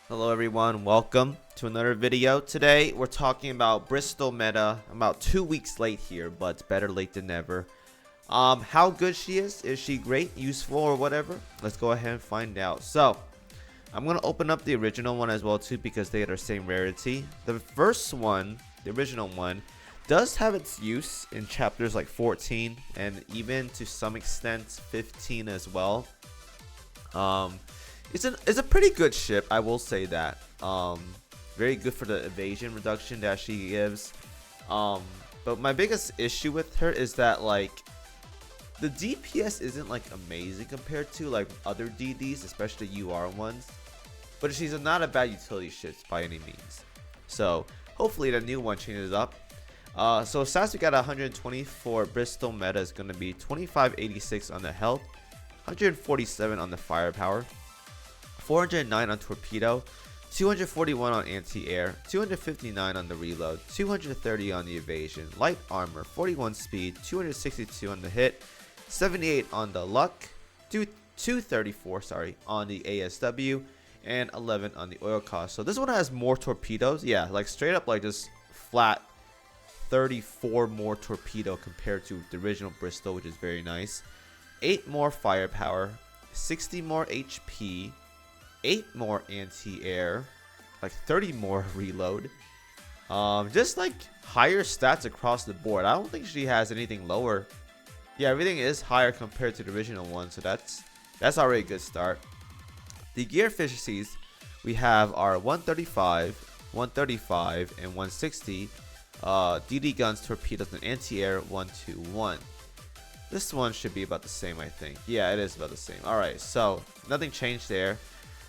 Hello everyone, welcome to another video. Today we're talking about Bristol meta. I'm about 2 weeks late here, but better late than never. How good she is she great, useful, or whatever? Let's go ahead and find out. So I'm gonna open up the original one as well too, because they are the same rarity. The first one, the original one, does have its use in chapters like 14 and even to some extent 15 as well. It's a pretty good ship, I will say that. Very good for the evasion reduction that she gives. But my biggest issue with her is that like the DPS isn't like amazing compared to like other DDs, especially UR ones. But she's not a bad utility ship by any means. So hopefully the new one changes up. So stats we got 120 for Bristol meta is gonna be 2586 on the health, 147 on the firepower, 409 on torpedo, 241 on anti-air, 259 on the reload, 230 on the evasion, light armor, 41 speed, 262 on the hit, 78 on the luck, 234 on the ASW, and 11 on the oil cost. So this one has more torpedoes. Yeah, like straight up like just flat 34 more torpedo compared to the original Bristol, which is very nice. 8 more firepower, 60 more HP, 8 more anti-air, like 30 more reload. Just like higher stats across the board. I don't think she has anything lower. Yeah, everything is higher compared to the original one, so that's already a good start. The gear efficiencies we have are 135, 135, and 160. DD guns, torpedoes, and anti-air 121. This one should be about the same, I think. Yeah, it is about the same. Alright, so nothing changed there.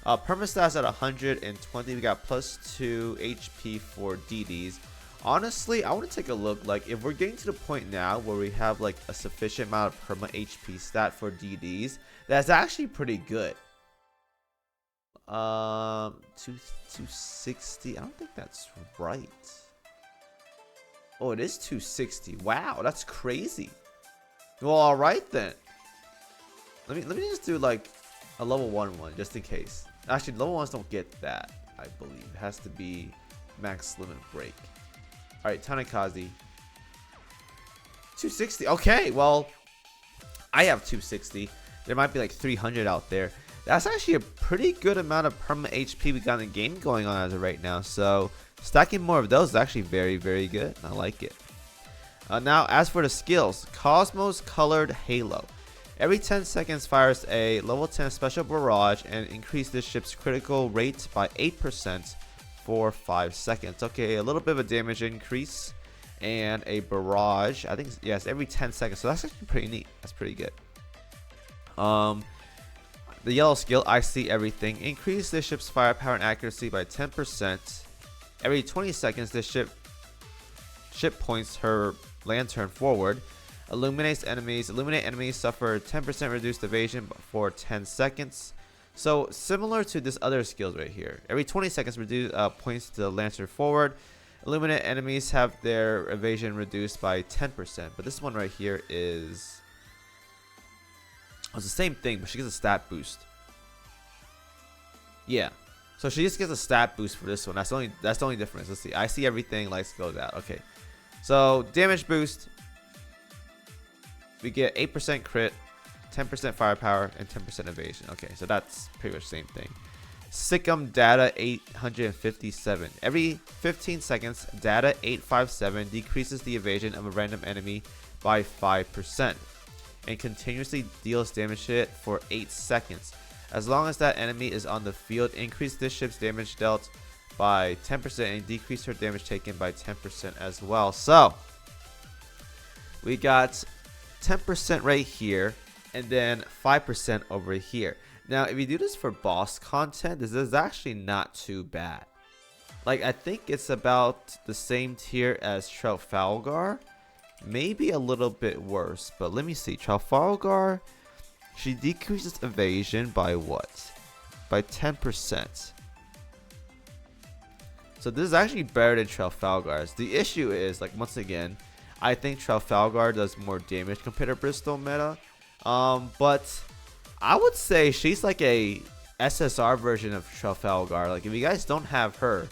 Permastats at 120. We got +2 HP for DDs. Honestly, I want to take a look. Like, if we're getting to the point now where we have like a sufficient amount of perma HP stat for DDs, that's actually pretty good. 260. I don't think that's right. Oh, it is 260. Wow, that's crazy. Well, all right then. Let me just do like a level 1 one just in case. Actually, level 1s don't get that, I believe. It has to be max limit break. Alright, Tanakazi. 260. Okay, well, I have 260. There might be like 300 out there. That's actually a pretty good amount of perma HP we got in the game going on as of right now. So, stacking more of those is actually very, very good. I like it. Now, as for the skills, Cosmos Colored Halo. Every 10 seconds fires a level 10 special barrage and increase this ship's critical rate by 8% for 5 seconds. Okay, a little bit of a damage increase and a barrage. I think, yes, every 10 seconds. So that's actually pretty neat. That's pretty good. The yellow skill, I see everything. Increase this ship's firepower and accuracy by 10%. Every 20 seconds, this ship points her lantern forward. Illuminate enemies suffer 10% reduced evasion for 10 seconds. So similar to this other skills right here. Every 20 seconds points the lantern forward. Illuminate enemies have their evasion reduced by 10%. But this one right here is it's the same thing, but she gets a stat boost. Yeah. So she just gets a stat boost for this one. That's the only difference. Let's see. I see everything. Lights goes out. Okay. So damage boost. We get 8% crit, 10% firepower, and 10% evasion. Okay, so that's pretty much the same thing. Sikkim data 857. Every 15 seconds, data 857 decreases the evasion of a random enemy by 5% and continuously deals damage to it for 8 seconds. As long as that enemy is on the field, increase this ship's damage dealt by 10% and decrease her damage taken by 10% as well. So we got 10% right here and then 5% over here. Now if you do this for boss content, this is actually not too bad. Like, I think it's about the same tier as Tralfalgar, maybe a little bit worse, but let me see. Tralfalgar, she decreases evasion by what? By 10%. So this is actually better than Tralfalgar's. The issue is, like, once again, I think Tralfalgar does more damage compared to Bristol meta. But I would say she's like a SSR version of Tralfalgar. Like if you guys don't have her,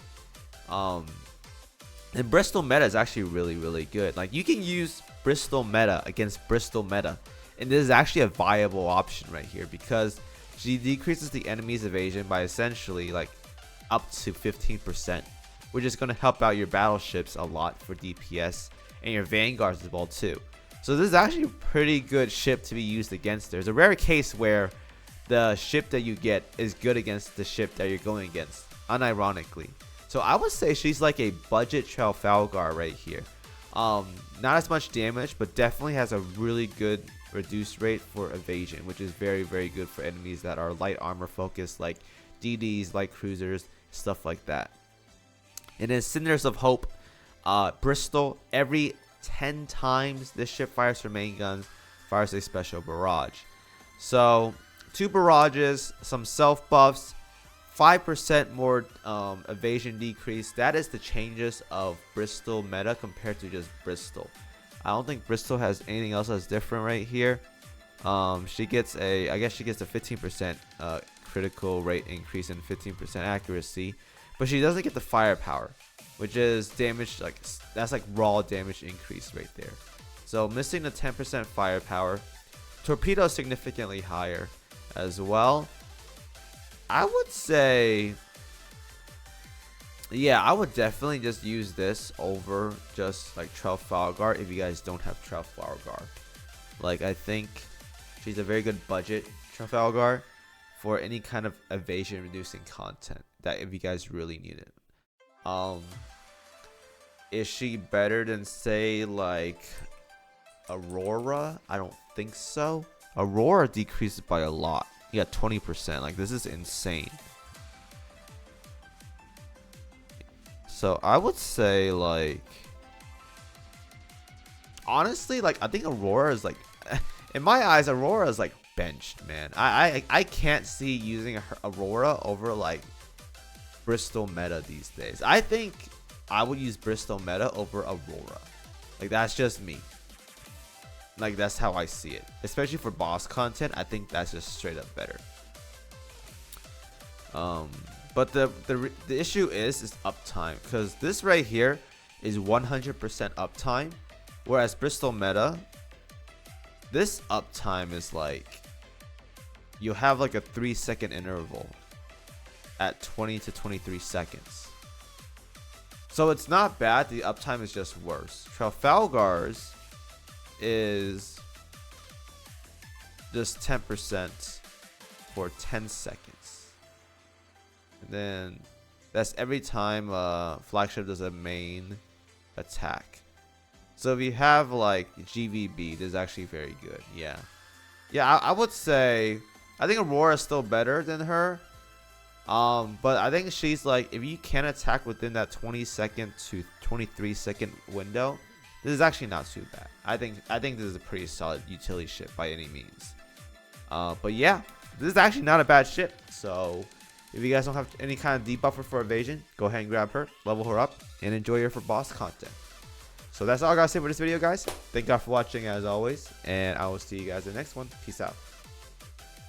and Bristol meta is actually really good. Like you can use Bristol meta against Bristol meta, and this is actually a viable option right here because she decreases the enemy's evasion by essentially like up to 15%, which is going to help out your battleships a lot for DPS and your vanguards as well too. So this is actually a pretty good ship to be used against. There's a rare case where the ship that you get is good against the ship that you're going against, unironically. So I would say she's like a budget Tralfalgar right here. Not as much damage, but definitely has a really good reduced rate for evasion, which is very good for enemies that are light armor focused, like DDs, light cruisers, stuff like that. And then Cinders of Hope, Bristol, every 10 times this ship fires her main guns, fires a special barrage. So 2 barrages, some self buffs, 5% more evasion decrease. That is the changes of Bristol meta compared to just Bristol. I don't think Bristol has anything else that's different right here. She gets I guess she gets a 15% critical rate increase and 15% accuracy, but she doesn't get the firepower, which is damage, like that's like raw damage increase right there. So missing the 10% firepower. Torpedo is significantly higher as well. I would say, yeah, I would definitely just use this over just like Tralfalgar if you guys don't have Tralfalgar. Like I think she's a very good budget Tralfalgar for any kind of evasion reducing content that if you guys really need it. Is she better than say like Aurora? I don't think so. Aurora decreases by a lot. Yeah, 20%. Like this is insane. So I would say like, honestly, like I think Aurora is like, in my eyes, Aurora is like benched, man. I can't see using Aurora over like Bristol meta these days. I think I would use Bristol meta over Aurora. Like that's just me. Like that's how I see it, especially for boss content. I think that's just straight up better. But the issue is uptime, because this right here is 100% uptime, whereas Bristol meta, this uptime is like you have like a 3-second interval at 20 to 23 seconds. So it's not bad. The uptime is just worse. Tralfalgar's is just 10% for 10 seconds. And then that's every time flagship does a main attack. So if you have like GVB, this is actually very good. Yeah. Yeah, I would say I think Aurora is still better than her. But I think she's like, if you can attack within that 20-second to 23-second window, this is actually not too bad. I think this is a pretty solid utility ship by any means. But yeah, this is actually not a bad ship. So if you guys don't have any kind of debuffer for evasion, go ahead and grab her, level her up, and enjoy her for boss content. So that's all I gotta say for this video, guys. Thank God for watching as always, and I will see you guys in the next one. Peace out.